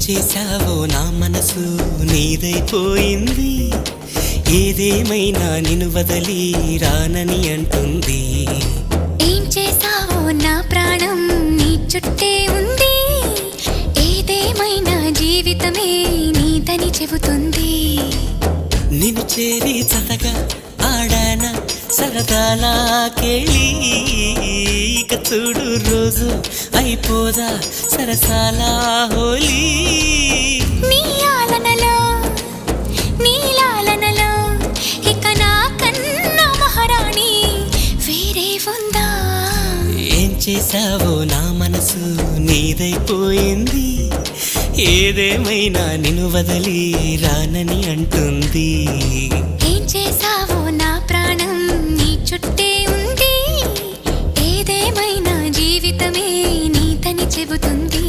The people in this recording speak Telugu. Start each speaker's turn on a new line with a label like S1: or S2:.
S1: చేశావో నా మనసు నీదైపోయింది, ఏదేమైనా నిన్ను వదలి రానని అంటుంది.
S2: ఏం చేశావో నా ప్రాణం నీ చుట్టే ఉంది, ఏదేమైనా జీవితమే నీదని చెబుతుంది.
S1: నిన్ను చేరి చతగా ఆడాన సరదాలా కేళి, ఇక చూడు రోజు అయిపోదా సరసాల హోలీ.
S2: నీ ఆలనలో నీ లాలనలో ఇక నా కన్నా మహారాణి వేరే ఉందా?
S1: ఏం చేశావో నా మనసు నీదైపోయింది, ఏదేమైనా నిన్ను వదలి రానని అంటుంది.
S2: ఏం చేశావో నా ప్రాణం నీ చుట్టే ఉంది, ఏదేమైనా జీవితమే నీదని చెబుతుంది.